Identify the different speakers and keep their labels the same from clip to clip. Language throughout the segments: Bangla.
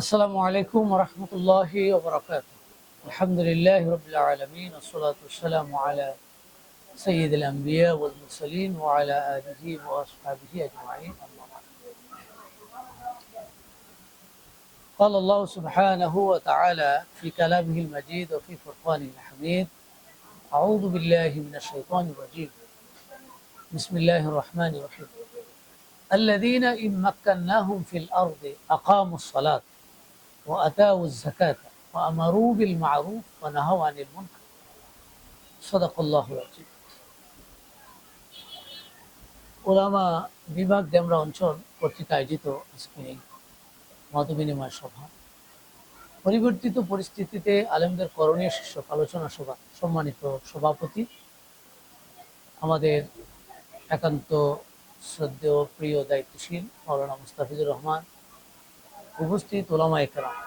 Speaker 1: السلام عليكم ورحمة الله وبركاته. الحمد لله رب العالمين والصلاة والسلام على سيد الأنبياء والمرسلين وعلى آله وأصحابه أجمعين. أما بعد. قال الله سبحانه وتعالى في كلامه المجيد وفي فرقانه الحميد: أعوذ بالله من الشيطان الرجيم. بسم الله الرحمن الرحيم. الذين إن مكناهم في الأرض أقاموا الصلاة وأتاوا الزكاة وأمروا بالمعروف ونهوا عن المنكر. صدق الله العظيم. ওলামা বিভাগ ডেমরা অঞ্চল কর্তৃক আয়োজিত আজকে মতবিনিময় সভা, পরিবর্তিত পরিস্থিতিতে আলেমদের করণীয় শীর্ষক আলোচনা সভা সম্মানিত সভাপতি আমাদের একান্ত শ্রদ্ধেয় প্রিয় দায়িত্বশীল মাওলানা মুস্তাফিজুর রহমান, উপস্থিত ওলামা একরাম,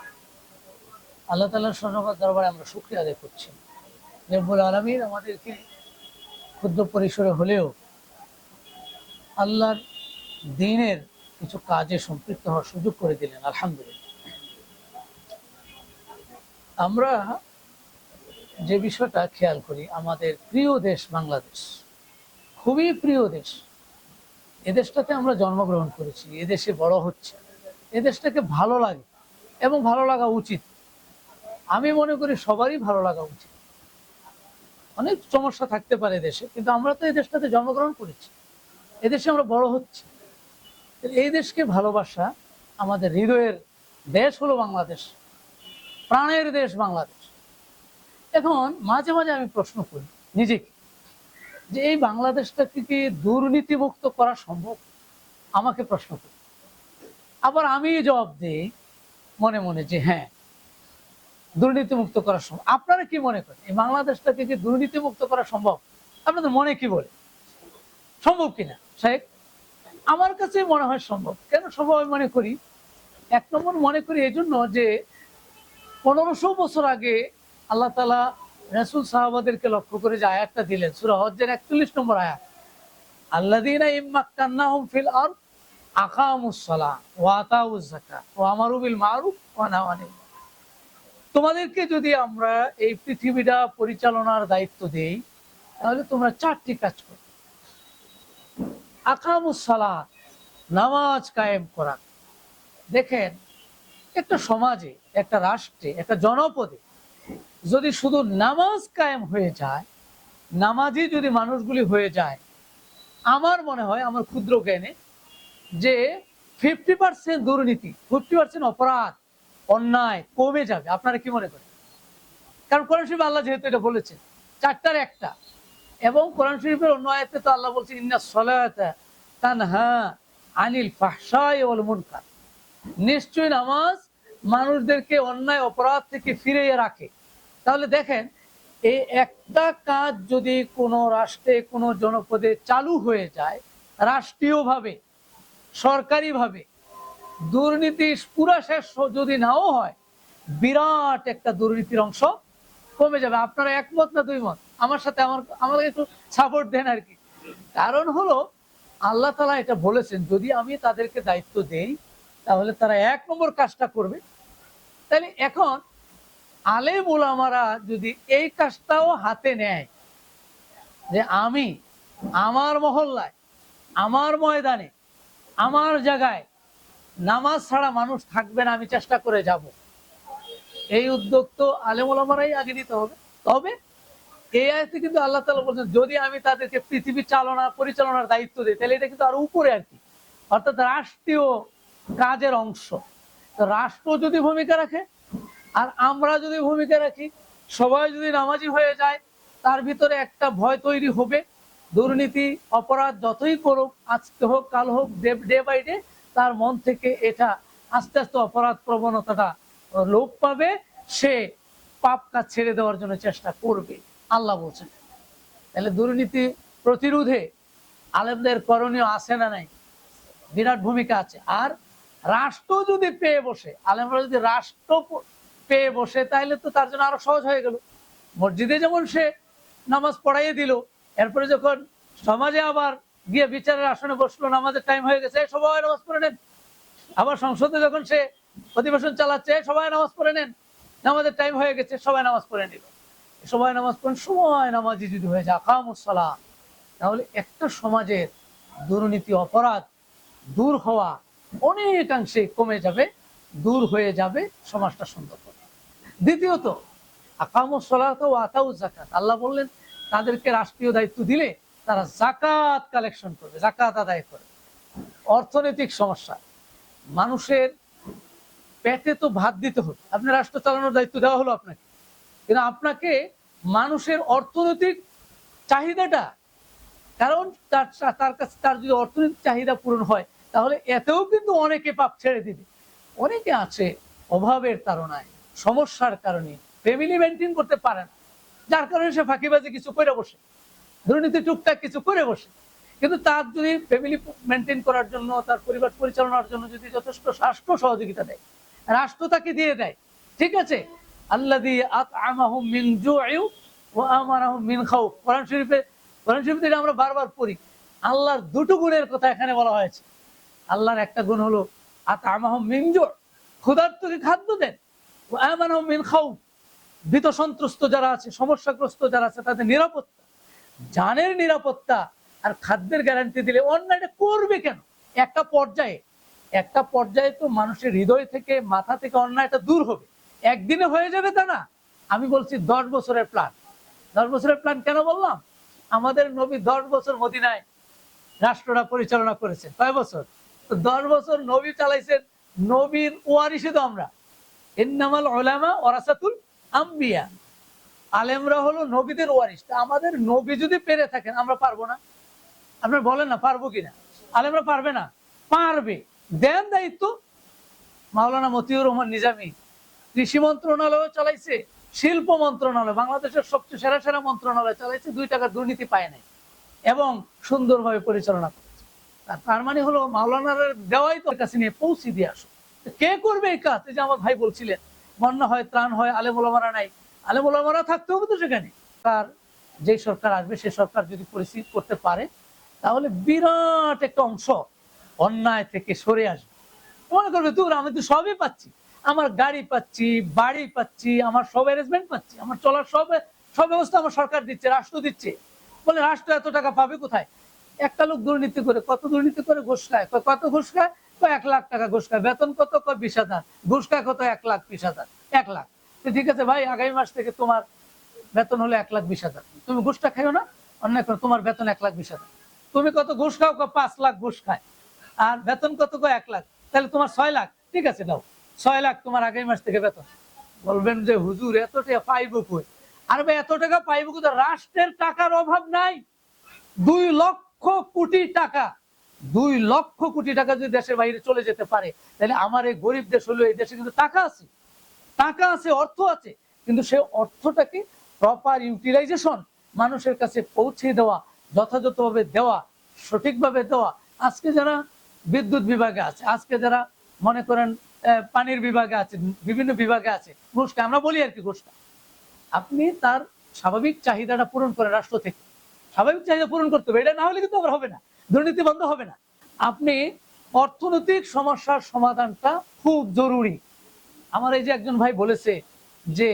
Speaker 1: আল্লাহ তাআলার সর্বপ্রথম দরবারে আমরা শুকরিয়া আদায় করছি। রব্বুল আলামিন আমাদেরকে ক্ষুদ্র পরিসরে হলেও আল্লাহর দ্বীনের কিছু কাজে সম্পৃক্ত হওয়ার সুযোগ করে দিলেন, আলহামদুলিল্লাহ। আমরা যে বিষয়টা খেয়াল করি, আমাদের প্রিয় দেশ বাংলাদেশ খুবই প্রিয় দেশ। এদেশটাতে আমরা জন্মগ্রহণ করেছি, এদেশে বড় হচ্ছে, এদেশটাকে ভালো লাগে এবং ভালো লাগা উচিত। আমি মনে করি সবারই ভালো লাগা উচিত। অনেক সমস্যা থাকতে পারে দেশে, কিন্তু আমরা তো এই দেশটাতে জন্মগ্রহণ করেছি, এদেশে আমরা বড় হচ্ছি। এই দেশকে ভালোবাসা, আমাদের হৃদয়ের দেশ হলো বাংলাদেশ, প্রাণের দেশ বাংলাদেশ। এখন মাঝে মাঝে আমি প্রশ্ন করি নিজেকে যে এই বাংলাদেশটাকে কি দুর্নীতিমুক্ত করা সম্ভব? আমাকে প্রশ্ন করি, আবার আমি জবাব দিই মনে মনে যে হ্যাঁ, দুর্নীতিমুক্ত করা সম্ভব। আপনারা কি মনে করেন এই বাংলাদেশটাকে কি দুর্নীতিমুক্ত করা সম্ভব? আপনাদের মনে কি বলে, সম্ভব কিনা? সাহেব, আমার কাছে মনে হয় সম্ভব। কেন সম্ভব আমি মনে করি? এক নম্বর মনে করি এই জন্য যে 1500 বছর আগে আল্লাহ তাআলা রাসূল সাহাবাদেরকে লক্ষ্য করে যে আয়াতটা দিলেন, সূরা হজ্জের 41 নম্বর আয়াত, আল্লাযীনা ইম্মাক্কান্নাহুম ফিল আরদ আকামুস সালাহ ওয়া আতাউজ যাকাত ওয়া আমারু বিল মারুফ ওয়া নাহাউ আনিল মুনকার। তোমাদেরকে যদি আমরা এই পৃথিবীটা পরিচালনার দায়িত্ব দেই, তাহলে তোমরা 4টি কাজ করো। আকামুস সালাহ, নামাজ কায়েম করা। দেখেন, একটা সমাজে, একটা রাষ্ট্রে, একটা জনপদে যদি শুধু নামাজ কায়েম হয়ে যায়, নামাজি যদি মানুষগুলি হয়ে যায়, আমার মনে হয়, আমার ক্ষুদ্র জ্ঞানে, যে 50% দুর্নীতি, 50% অপরাধ, অন্যায় কমে যাবে। আপনারা কি মনে করেন? কারণ কোরআন শরীফে আল্লাহ যেহেতু এটা বলেছেন, 4টার একটা, এবং কোরআন শরীফের অন্য আয়াতে তো আল্লাহ বলছেন ইন্নাস সালাতা তানহা আনিল ফাহশাই ওয়াল মুনকার। নিশ্চয়ই নামাজ মানুষদেরকে অন্যায় অপরাধ থেকে ফিরিয়ে রাখে। তাহলে দেখেন, এই একটা কাজ যদি কোনো রাষ্ট্রে, কোনো জনপদে চালু হয়ে যায়, রাষ্ট্রীয়ভাবে, সরকারিভাবে, দুর্নীতি পুরা শেষ যদি নাও হয়, বিরাট একটা দুর্নীতির অংশ কমে যাবে। আপনারা একমত না দুই মত? আমার সাথে আমাকে একটু সাপোর্ট দেন আর কি। কারণ হলো, আল্লাহ তাআলা এটা বলেছেন, যদি আমি তাদেরকে দায়িত্ব দেই, তাহলে তারা 1 নম্বর কাজটা করবে। তাহলে এখন আলেম ওলামারা যদি এই কাজটাও হাতে নেয়, যে আমি আমার মহল্লায়, আমার ময়দানে, আমার জায়গায় নামাজ ছাড়া মানুষ থাকবে না, আমি চেষ্টা করে যাব, এই উদ্যোগ তো আলেম ওলামারাই আগে নিতে হবে। তবে এই আয়াতে কিন্তু আল্লাহ তাআলা বলছেন, যদি আমি তাদেরকে পৃথিবী পরিচালনার দায়িত্ব দিই, তাহলে এটা কিন্তু আরো উপরে আর কি, অর্থাৎ রাষ্ট্রীয় কাজের অংশ। তো রাষ্ট্র যদি ভূমিকা রাখে, আর আমরা যদি ভূমিকা রাখি, সবাই যদি নামাজি হয়ে যায়, তার ভিতরে একটা ভয় তৈরি হবে। দুর্নীতি অপরাধ যতই করুক, আজকে হোক কাল হোক, ডে বাই ডে তার মন থেকে এটা আস্তে আস্তে অপরাধ প্রবণতাটা লোপ পাবে, সে পাপ কাজ ছেড়ে দেওয়ার জন্য চেষ্টা করবে, আল্লাহ বলছেন। তাহলে দুর্নীতি প্রতিরোধে আলেমদের করণীয় আছে না নাই? বিরাট ভূমিকা আছে। আর রাষ্ট্র যদি পেয়ে বসে, আলেমরা যদি রাষ্ট্র পেয়ে বসে, তাহলে তো তার জন্য আরো সহজ হয়ে গেল। মসজিদে যেমন সে নামাজ পড়াইয়ে দিল, এরপরে যখন সমাজে আবার গিয়ে বিচারের আসনে বসলো, নামাজের টাইম হয়ে গেছে, সবাই নামাজ পড়ে নেন। আবার সংসদে যখন সে অধিবেশন চালাচ্ছে, সবাই নামাজ পড়ে নেন, নামাজের টাইম হয়ে গেছে, সবাই নামাজ পড়ে নিল। সবাই নামাজ পড়েন, সময় নামাজি যদি হয়ে যায় আকামুস সালাহ, তাহলে একটা সমাজের দুর্নীতি অপরাধ দূর হওয়া অনেকাংশে কমে যাবে, দূর হয়ে যাবে, সমাজটা সুন্দর হবে। দ্বিতীয়ত আকামুস সালাত ওয়া আতাউজ যাকাত, আল্লাহ বললেন তাদেরকে রাষ্ট্রীয় দায়িত্ব দিলে তারা যাকাত কালেকশন করবে, যাকাত আদায় করবে। অর্থনৈতিক সমস্যা, মানুষের পেটে তো ভাত দিতে হবে, আপনি রাষ্ট্র চালানোর দায়িত্ব দেওয়া হলো আপনাকে, কিন্তু আপনাকে মানুষের অর্থনৈতিক চাহিদাটা, কারণ তার কাছে তার যদি অর্থনৈতিক চাহিদা পূরণ হয় তাহলে এতেও কিন্তু অনেকে পাপ ছেড়ে দিবে। অনেকে আছে অভাবের তাড়নায়, সমস্যার কারণে ফ্যামিলি মেনটেন করতে পারে না, যার কারণে সে ফাঁকিবাজি কিছু করে বসে, দুর্নীতি টুকটাক কিছু করে বসে। কিন্তু তার যদি ফ্যামিলি মেনটেন করার জন্য, তার পরিবার পরিচালনার জন্য যদি যথেষ্ট রাষ্ট্র সহযোগিতা দেয়, রাষ্ট্র তাকে দিয়ে দেয়, ঠিক আছে, আল্লাযী আত'আমাহুম মিন জু'ইন ওয়া আমানাহুম মিন খাউফ। কোরআন শরীফে আমরা বারবার পড়ি, আল্লাহর দুটো গুণের কথা এখানে বলা হয়েছে। আল্লাহর একটা গুণ হলো আত'আমাহুম মিন জু', ক্ষুধার্তকে খাদ্য দেন, ওয়া আমানাহুম মিন খাউফ, ভীত সন্ত্রস্ত যারা আছে, সমস্যাগ্রস্ত যারা আছে তাদের নিরাপত্তা, জানের নিরাপত্তা আর খাদ্যের গ্যারান্টি দিলে অন্যায়টা করবে কেন? একটা পর্যায়ে তো মানুষের হৃদয় থেকে, মাথা থেকে অন্যায়টা দূর হবে, একদিনে হয়ে যাবে তা না। আমি বলছি 10 বছরের প্ল্যান। 10 বছরের প্ল্যান কেন বললাম? আমাদের নবী 10 বছর মদিনায় রাষ্ট্রটা পরিচালনা করেছেন। কয় বছর? তো 10 বছর নবী চালাইছেন, নবীর ওয়ারিসে তো আমরা। ইন্নামাল উলামা ওয়ারাসাতুল আম্বিয়া, আলেমরা হলো নবীদের ওয়ারিস। তা আমাদের নবী যদি পেরে থাকেন, আমরা পারবো না? আপনারা বলেন না পারবো কিনা? আলেমরা পারবে না? পারবে, দেন দায়িত্ব। মাওলানা মতিউর রহমান নিজামী কৃষি মন্ত্রণালয় চালাইছে, শিল্প মন্ত্রণালয়, বাংলাদেশের সবচেয়ে সেরা সেরা মন্ত্রণালয় চালাইছে, 2 টাকা দুর্নীতি পায় নাই এবং সুন্দরভাবে পরিচালনা করেছে। তার মানে হলো মাওলানার দেওয়াই তো কাছে নিয়ে পৌঁছে দিয়ে আসো। কে করবে এই কাজ? এই যে আমার ভাই বলছিলেন, বন্যা হয়, ত্রাণ হয়, আলেম ওলামারা নাই, আলেম ওলামারা থাকতে হবে তো সেখানে। তার যে সরকার আসবে, সে সরকার যদি পরিস্থিতি করতে পারে তাহলে বিরাট একটা অংশ অন্যায় থেকে সরে আসবে। মনে করবে দূর, আমি তো সবই পাচ্ছি, আমার গাড়ি পাচ্ছি, বাড়ি পাচ্ছি, আমার সব অ্যারেঞ্জমেন্ট পাচ্ছি, আমার চলার সব ব্যবস্থা আমার সরকার দিচ্ছে, রাষ্ট্র দিচ্ছে। বলে রাষ্ট্র এত টাকা পাবে কোথায়? একটা লোক দুর্নীতি করে, কত দুর্নীতি করে, ঘুষ খায়, কত ঘুষ খায়, 1 লাখ টাকা ঘুষ খায়, বেতন কত, 20,000, ঘুষ খায় কত, 1,20,000। 1 লাখ, ঠিক আছে ভাই, আগামী মাস থেকে তোমার বেতন হলো 1,20,000, তুমি ঘুষটা খাইও না, অন্যায় করো, তোমার বেতন 1,20,000। তুমি কত ঘুষ খাও? 5 লাখ ঘুষ খায়। আর বেতন কত? 1 লাখ। তাহলে তোমার 6 লাখ, ঠিক আছে দাও, 6 লাখ তোমার আগামী মাস থেকে বেতন। বলবেন যে হুজুর এত টাকা পাইবো কই? আর ভাই এত টাকা পাইবো কোথায়? রাষ্ট্রের টাকার অভাব নাই। 2 লক্ষ কোটি টাকা, 2 লক্ষ কোটি টাকা যদি দেশের বাইরে চলে যেতে পারে, তাহলে আমার এই গরিব দেশ হলো, এই দেশে কিন্তু টাকা আছে, টাকা আছে, অর্থ আছে, কিন্তু সে অর্থটাকে প্রপার ইউটিলাইজেশন, মানুষের কাছে পৌঁছে দেওয়া, যথাযথভাবে দেওয়া, সঠিকভাবে দেওয়া। আজকে যারা বিদ্যুৎ বিভাগে আছে, আজকে যারা মনে করেন পানির বিভাগে আছে, বিভিন্ন বিভাগে আছে, ঘুষটা আমরা বলি আর কি, ঘুষটা আপনি তার স্বাভাবিক চাহিদাটা পূরণ করে, রাষ্ট্র থেকে স্বাভাবিক চাহিদা পূরণ করতে হবে, এটা না হলে কিন্তু আবার হবে না, দুর্নীতি বন্ধ হবে না। আপনি অর্থনৈতিক সমস্যার সমাধানটা খুব জরুরি। আমার এই যে একজন ভাই বলেছে যে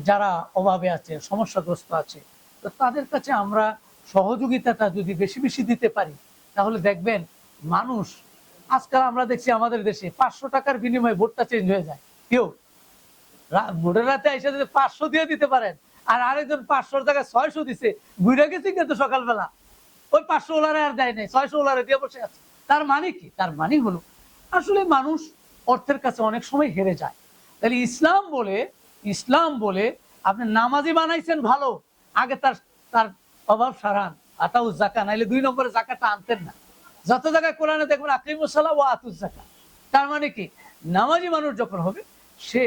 Speaker 1: যারা অভাবে আছে, সমস্যাগ্রস্ত আছে, তো তাদের কাছে আমরা সহযোগিতাটা যদি বেশি বেশি দিতে পারি, তাহলে দেখবেন মানুষ, আজকাল আমরা দেখছি আমাদের দেশে 500 টাকার বিনিময়ে ভোটটা চেঞ্জ হয়ে যায়। কেউ ভোটের রাতে এসে যদি 500 দিয়ে দিতে পারেন, আর আরেকজন 500 টাকায় 600 দিছে, ঘুরে গেছে কিন্তু সকালবেলা, ওই 500 ওলারে আর দেয় নাই, 600 ওলারে দিয়ে বসে আছে। তার মানে কি? তার মানে হলো আসলে মানুষ অর্থের কাছে অনেক সময় হেরে যায়। তাহলে ইসলাম বলে আপনি নামাজি বানাইছেন ভালো, আগে তার তার অভাব সারান, আতাউজ যাকাত, নাইলে 2 নম্বরে যাকাতটা আনতেন না। যত জায়গায় কোরআনে দেখবেন আকিমুস সালাহ ওয়া আতুজ যাকাত, তার মানে কি নামাজি মানুষ যখন হবে, সে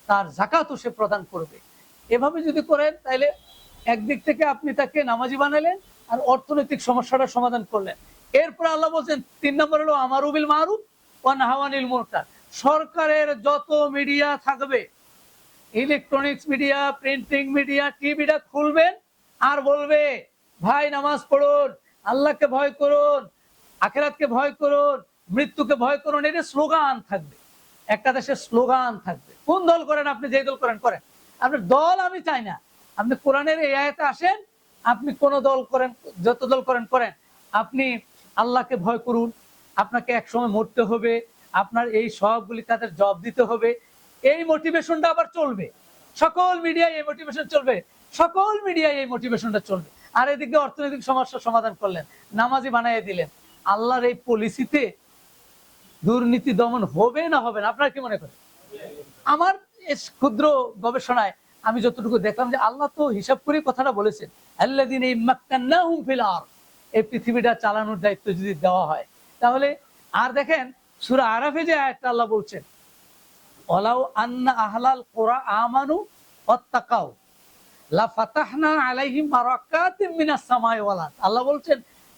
Speaker 1: তার যাকাতও সে প্রদান করবে। এভাবে যদি করেন তাহলে একদিক থেকে আপনি তাকে নামাজি বানালেন আর অর্থনৈতিক সমস্যাটা সমাধান করলেন। এরপর আল্লাহ বলছেন 3 নম্বর হলো আমারু বিল মারুফ ওয়া নাহয়ু আনিল মুনকার। সরকারের যত মিডিয়া থাকবে, ইলেকট্রনিক্স মিডিয়া, প্রিন্টিং মিডিয়া, টিভিটা খুলবেন আর বলবে ভাই নামাজ পড়ুন, আল্লাহকে ভয় করুন, আখিরাতকে ভয় করুন, মৃত্যুকে ভয় করুন, এটা স্লোগান থাকবে। একটা দেশের স্লোগান থাকবে। কোন দল করেন আপনি, যেই দল করেন করেন, আপনার দল আমি চাই না। আপনি কোরআনের এই আয়াতে আসেন, আপনি কোন দল করেন, যত দল করেন করেন, আপনি আল্লাহকে ভয় করুন, আপনাকে একসময় মরতে হবে, আপনার এই সবগুলি তাদের জবাব দিতে হবে, এই মোটিভেশনটা আবার চলবে। সকল মিডিয়ায় এই মোটিভেশন চলবে, সকল মিডিয়ায় এই মোটিভেশনটা চলবে। আর এদিকে অর্থনৈতিক সমস্যার সমাধান করলেন, নামাজি বানাইয়া দিলেন। আল্লাহর এই পলিসিতে দুর্নীতি দমন হবে না হবে না, আপনারা কি মনে করেন? আমার ক্ষুদ্র গবেষণায় আমি যতটুকু দেখলাম যে আল্লাহ তো হিসাব করে কথাটা বলেছেন, আল্লাযীনা ইম্মাক্কান্নাহুম ফিল আরদ, এই পৃথিবীটা চালানোর দায়িত্ব যদি দেওয়া হয় তাহলে। আর দেখেন সূরা আরাফে যে আয়াতটা আল্লাহ বলছেন, ওয়ালাউ আন্না আহলাল কুরা আমানু ওয়াত্তাকাউ লাফাতাহনা আলাইহিম বারাকাতিম মিনাস সামাই ওয়াল আরদ। আল্লাহ বলছেন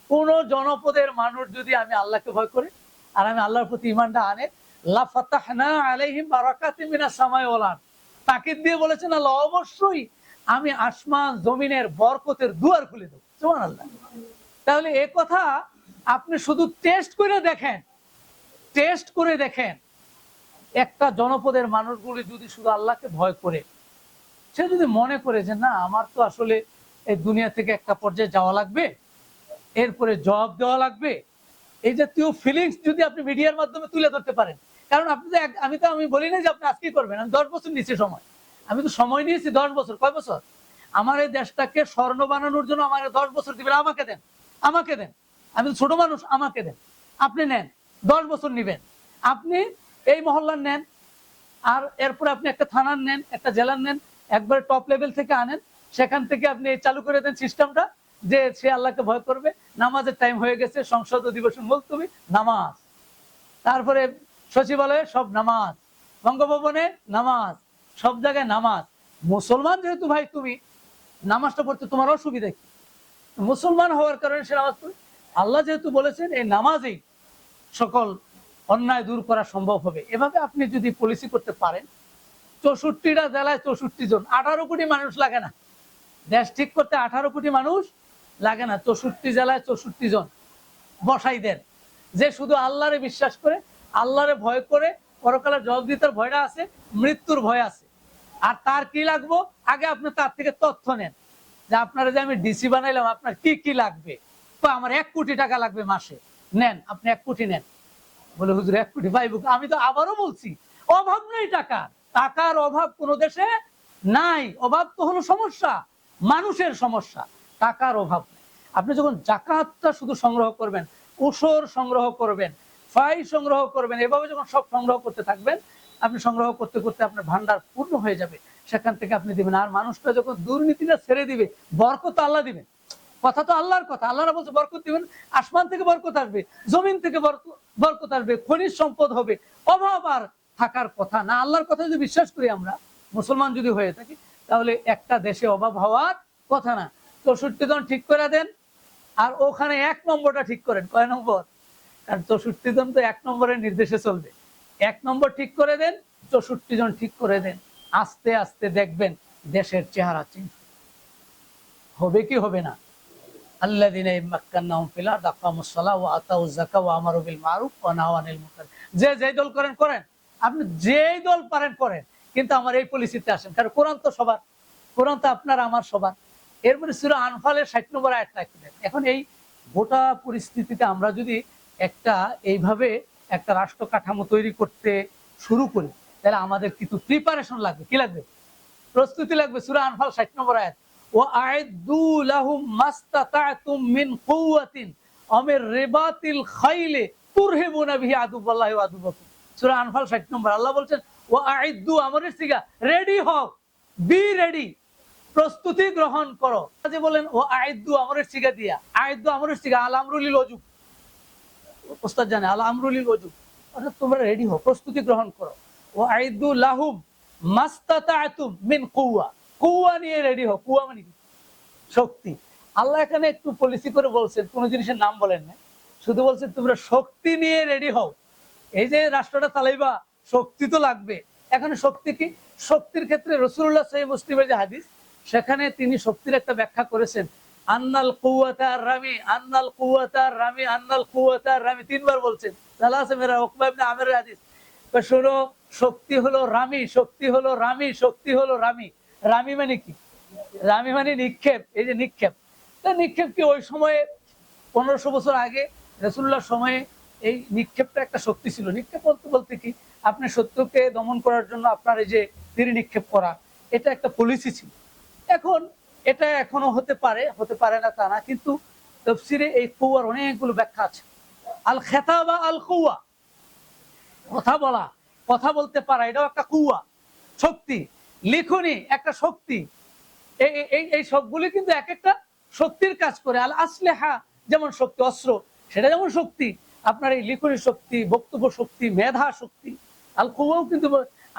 Speaker 1: কোন জনপদের মানুষ যদি আমি আল্লাহকে ভয় করে আর আমি আল্লাহর প্রতি ঈমানটা আনে, লাফাতাহনা আলাইহিম বারাকাতিম মিনাস সামাই ওয়াল আরদ, তাকিদ দিয়ে বলেছেন আল্লাহ অবশ্যই আমি আসমান জমিনের বরকতের দুয়ার খুলে দেব। সুবহানাল্লাহ। তাহলে এই কথা আপনি শুধু টেস্ট করে দেখেন, টেস্ট করে দেখেন, একটা জনপদের মানুষগুলি যদি শুধু আল্লাহকে ভয় করে, সে যদি মনে করে যে না আমার তো আসলে এই দুনিয়া থেকে একটা পর্যায়ে যাওয়া লাগবে, এরপরে জব দেওয়া লাগবে, এই জাতীয় ফিলিংস যদি আপনি মিডিয়ার মাধ্যমে তুলে ধরতে পারেন। কারণ আপনি তো আমি বলি না যে আপনি আজকেই করবেন, আমি 10 বছর নিয়েছি সময়, আমি তো সময় নিয়েছি 10 বছর। কয় বছর? আমার এই দেশটাকে স্বর্ণ বানানোর জন্য আমার 10 বছর দিবেন, আমাকে দেন, আমাকে দেন, আমি তো ছোট মানুষ, আমাকে দেন। আপনি নেন, 10 বছর নিবেন, আপনি এই মহল্লার নেন, আর এরপরে আপনি একটা থানার নেন, একটা জেলার নেন, একবারে টপ লেভেল থেকে আনেন, সেখান থেকে আপনি চালু করে দেন সিস্টেমটা যে সে আল্লাহকে ভয় করবে। নামাজের টাইম হয়ে গেছে, সংসদ অধিবেশন মুলতবি, নামাজ, তারপরে সচিবালয়ে সব নামাজ, বঙ্গভবনে নামাজ, সব জায়গায় নামাজ। মুসলমান যেহেতু ভাই, তুমি নামাজটা পড়তে তোমার অসুবিধা কি? মুসলমান হওয়ার কারণে সে নামাজ পড়ে। আল্লাহ যেহেতু বলেছেন এই নামাজেই সকল অন্যায় দূর করা সম্ভব হবে। এভাবে আপনি যদি পলিসি করতে পারেন, 64টা জেলায় 64 জন, 18 কোটি মানুষ লাগে না দেশ ঠিক করতে, 18 কোটি মানুষ লাগে না, 64 জেলায় 64 জন বসাই দেন, যে শুধু আল্লাহরে বিশ্বাস করে, আল্লাহরে ভয় করে, পরকালের জবাবদিহিতার ভয়টা আছে, মৃত্যুর ভয় আছে। আর তার কি লাগবো, আগে আপনি তার থেকে তথ্য নেন যে আপনারা যে আমি ডিসি বানাইলাম আপনার কি কি লাগবে। তো আমার 1 কোটি টাকা লাগবে মাসে, নেন আপনি 1 কোটি নেন। বলে হুজুর 1 কোটি পাইব? আমি তো আবারও বলছি অভাব নেই টাকা, টাকার অভাব কোন দেশে নাই। অভাব তো হলো সমস্যা, মানুষের সমস্যা, টাকার অভাব নেই। আপনি যখন যাকাতটা শুধু সংগ্রহ করবেন, উসর সংগ্রহ করবেন, ফাই সংগ্রহ করবেন, এভাবে যখন সব সংগ্রহ করতে থাকবেন, আপনি সংগ্রহ করতে করতে আপনার ভান্ডার পূর্ণ হয়ে যাবে, সেখান থেকে আপনি দিবেন। আর মানুষটা যখন দুর্নীতিটা ছেড়ে দিবে, বরকত আল্লাহ দিবেন। কথা তো আল্লাহর কথা, আল্লাহরা বলছে বরকত দিবেন, আসমান থেকে বরকত আসবে, জমিন থেকে বরকত আসবে, খনিজ সম্পদ হবে, অভাব আর থাকার কথা না। আল্লাহর কথা যদি বিশ্বাস করি আমরা, মুসলমান যদি হয়ে থাকি, তাহলে একটা দেশে অভাব হওয়ার কথা না। 64 জন ঠিক করে দেন, আর ওখানে 1 নম্বরটা ঠিক করেন। কয় নম্বর? কারণ 64 জন তো 1 নম্বরের নির্দেশে চলবে। 1 নম্বর ঠিক করে দেন, 64 জন ঠিক করে দেন, আস্তে আস্তে দেখবেন দেশের চেহারা চেঞ্জ হবে কি হবে না। আল্লাযীনা ইম্মাক্কান্নাহুম ফিল আরদি আকামুস সালাহ ওয়া আতাউয যাকাত ওয়া আমারু বিল মারুফ ওয়া নাহাউ আনিল মুনকার। যে দল করেন করেন, আপনি যেই দল পারেন করেন, কিন্তু আমার এই পলিসিতে আসেন। কারণ কোরআন তো সবার, কোরআন তো আপনার আমার সবার। এরপরে সূরা আনফালের 60 নম্বর আয়াতটা একটু দেখেন। এখন এই গোটা পরিস্থিতিতে আমরা যদি এইভাবে একটা রাষ্ট্র কাঠামো তৈরি করতে শুরু করি, তাহলে আমাদের কিন্তু প্রিপারেশন লাগবে। কি লাগবে? প্রস্তুতি লাগবে। সূরা আনফাল 60 নম্বর আয়াত, ওয়াআইদু লাহুম মাস্তাতা'তুম মিন কুওয়াতিন ওয়া মির রিবাতিল খাইলি তুরহিবুনা বিহি আদুওয়াল্লাহি ওয়া আদুওয়াকুম। সূরা আনফাল 60 নম্বর। আল্লাহ বলছেন ওয়াআইদু, আমরের সিগা, রেডি হও, বি রেডি, প্রস্তুতি গ্রহণ করো। যে বলেন ওয়াআইদু আমরের সিগা দিয়া, আইদু আমরের সিগা, আল আমরুলিল ওয়াজুব, ওস্তাদ জানে আল আমরুলিল ওয়াজুব, অর্থাৎ তোমরা রেডি হও, প্রস্তুতি গ্রহণ করো। ওয়াআইদু লাহুম মাস্তাতা'তুম মিন কুওয়া, কুয়া নিয়ে রেডি হও। কুয়া মানে কি? শক্তি। আল্লাহ এখানে একটু পলিসি করে বলছেন, কোন জিনিসের নাম বলেন না, শুধু বলছেন তোমরা শক্তি নিয়ে রেডি হও। এই যে রাষ্ট্রটা চালাইবা, শক্তি তো লাগবে। এখানে শক্তি কি? শক্তির ক্ষেত্রে রাসূলুল্লাহ সহিহ মুসলিমের যে হাদিস, সেখানে তিনি শক্তির একটা ব্যাখ্যা করেছেন, আন্নাল কুওয়াতা রামি, আন্নাল কুওয়াতা রামি, আন্নাল কুওয়াতা রামি, 3 বার বলছেন। সালাসে মেরা উকবা ইবনে আমিরের হাদিস। তো শোনো, শক্তি হলো রামি, শক্তি হলো রামি, শক্তি হলো রামি। রামি মানে কি? রামি মানে নিক্ষেপ। এই যে নিক্ষেপ, তা নিক্ষেপ কি ওই সময়ে 1500 বছর আগে রাসূলুল্লাহর সময়ে এই নিক্ষেপটা একটা শক্তি ছিল। নিক্ষেপ বলতে বলতে কি, আপনি শত্রুকে দমন করার জন্য আপনার এই যে তীর নিক্ষেপ করা, এটা একটা পলিসি ছিল। এখন এটা এখনো হতে পারে, হতে পারে না তা না, কিন্তু তাফসীরে এই কুওয়ার অনেকগুলো ব্যাখ্যা আছে। আল খেতাবা আল কুওয়া, কথা বলা, কথা বলতে পারা, এটাও একটা কুওয়া, শক্তি। লিখনি একটা শক্তি। এই সবগুলি কিন্তু এক একটা শক্তির কাজ করে। আল আসলেহা যেমন শক্তি, অস্ত্র সেটা যেমন শক্তি, আপনার এই লিখনি শক্তি, বক্তব্য শক্তি, মেধা শক্তি। আল কুওয়াও কিন্তু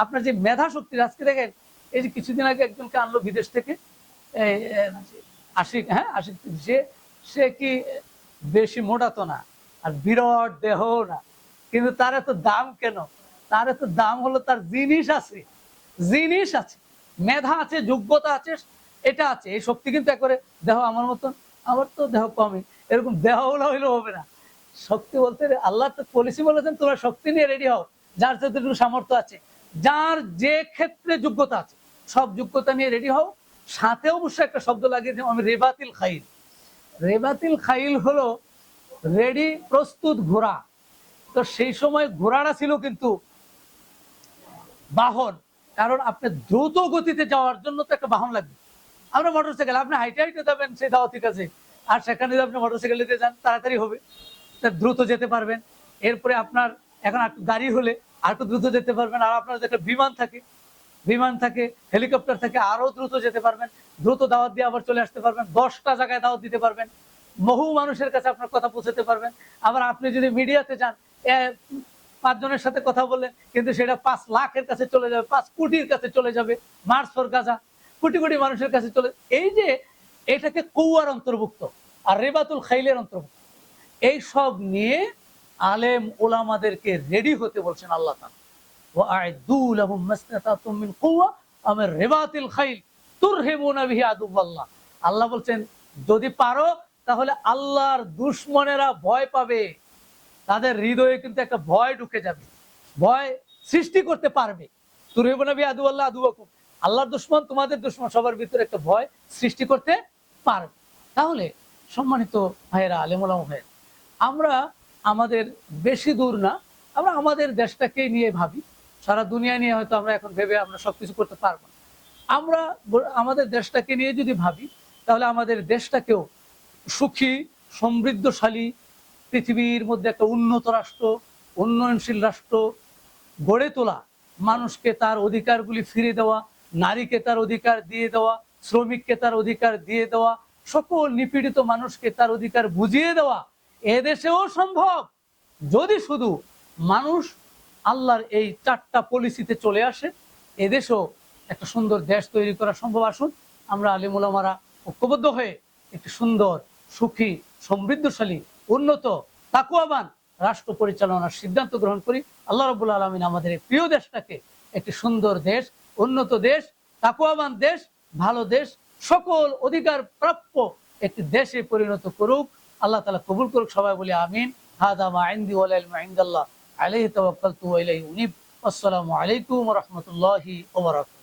Speaker 1: আপনার যে মেধা শক্তি। আজকে দেখেন, এই যে কিছুদিন আগে একজনকে আনলো বিদেশ থেকে, আশিক, হ্যাঁ আশিক, সে কি বেশি মোটা তো না, আর বিরাট দেহ না, কিন্তু তার এত দাম কেন? তার এত দাম হলো তার জিনিস আছে, জিনিস আছে, মেধা আছে, যোগ্যতা আছে, এটা আছে। এই শক্তি কিন্তু একবারে দেহ আমার মতন, আমার তো দেহ কমই, এরকম দেহ হইলেও হবে না। শক্তি বলতে আল্লাহ তো পলিসি বলেছেন, তোমরা শক্তি নিয়ে রেডি হও, যার যতটুকু সামর্থ্য আছে, যার যে ক্ষেত্রে যোগ্যতা আছে, সব যোগ্যতা নিয়ে রেডি হও। সাথে অবশ্যই একটা শব্দ লাগিয়েছি আমি, রেবাতিল খাইল। রেবাতিল খাইল হলো রেডি, প্রস্তুত ঘোড়া। তো সেই সময় ঘোড়াটা ছিল কিন্তু বাহন, কারণ আপনি দ্রুত গতিতে যাওয়ার জন্য তো একটা বাহন লাগবে। আমরা মোটরসাইকেল, আপনি হাইটে হাইটে যাবেন সেই দাওয়া, ঠিক আছে, আর সেখানে যদি আপনি মোটরসাইকেলে যান তাড়াতাড়ি হবে, দ্রুত যেতে পারবেন। এরপরে আপনার এখন গাড়ি হলে আর একটু দ্রুত যেতে পারবেন। আর আপনার একটা বিমান থাকে, বিমান থাকে, হেলিকপ্টার থাকে, আরো দ্রুত যেতে পারবেন, দ্রুত দাওয়াত দিয়ে আবার চলে আসতে পারবেন, 10টা জায়গায় দাওয়াত দিতে পারবেন, বহু মানুষের কাছে আপনার কথা পৌঁছাতে পারবেন। আবার আপনি যদি মিডিয়াতে যান, 5 জনের সাথে কথা বললেন, কিন্তু সেটা 5 লাখের কাছে চলে যাবে, 5 কোটির কাছে চলে যাবে, March for Gaza, crore crore মানুষের কাছে চলে। এই যে এটাকে কৌয়ার অন্তর্ভুক্ত আর রেবাতুল খাইলের অন্তর্ভুক্ত। এই সব নিয়ে আলেম ওলামাদেরকে রেডি হতে বলছেন আল্লাহ তাআলা। ওয়া'আইদু লাহুম মাসতাতাতুম মিন কুওয়া আমির রিবাতিল খাইল তুরহিবুনা বিহি আদুওয়াল্লাহ। আল্লাহ বলছেন, যদি পারো তাহলে আল্লাহর দুশমনেরা ভয় পাবে, তাদের হৃদয়ে কিন্তু একটা ভয় ঢুকে যাবে, ভয় সৃষ্টি করতে পারবে। তুরহিবুনা বিহি আদুওয়াল্লাহ আদুওয়াকুম, আল্লাহর দুশমন তোমাদের দুশমন, সবার ভিতরে একটা ভয় সৃষ্টি করতে পারবে। তাহলে সম্মানিত ভাইয়েরা, আলেম ওলামা ভাইয়েরা, আমরা আমাদের বেশি দূর না, আমরা আমাদের দেশটাকে নিয়ে ভাবি। সারা দুনিয়া নিয়ে হয়তো আমরা এখন ভেবে আমরা সবকিছু করতে পারবো না। আমরা আমাদের দেশটাকে নিয়ে যদি ভাবি, তাহলে আমাদের দেশটাকেও সুখী, সমৃদ্ধশালী, পৃথিবীর মধ্যে একটা উন্নত রাষ্ট্র, উন্নয়নশীল রাষ্ট্র গড়ে তোলা, মানুষকে তার অধিকারগুলি ফিরে দেওয়া, নারীকে তার অধিকার দিয়ে দেওয়া, শ্রমিককে তার অধিকার দিয়ে দেওয়া, সকল নিপীড়িত মানুষকে তার অধিকার বুঝিয়ে দেওয়া, এদেশেও সম্ভব যদি শুধু মানুষ আল্লাহর এই 4টা পলিসিতে চলে আসে। এদেশেও একটা সুন্দর দেশ তৈরি করা সম্ভব। আসুন আমরা আলেম ওলামারা ঐক্যবদ্ধ হয়ে একটি সুন্দর, সুখী, সমৃদ্ধশালী, উন্নত, তাকওয়াবান রাষ্ট্র পরিচালনার সিদ্ধান্ত গ্রহণ করি। আল্লাহ রাব্বুল আলামিন আমাদের এই প্রিয় দেশটাকে একটি সুন্দর দেশ, উন্নত দেশ, তাকওয়াবান দেশ, ভালো দেশ, সকল অধিকার প্রাপ্য একটি দেশে পরিণত করুক। আল্লাহ তাআলা কবুল করুক। সবাই বলি আমিন। হাদা মা ইনদি ওয়াল ইলমু ইনদাল্লাহ আলাইহি তাওয়াক্কালতু ওয়া ইলাইহি উনীব। আসসালামু আলাইকুম ওয়া রাহমাতুল্লাহি ওয়া বারাকাতুহু।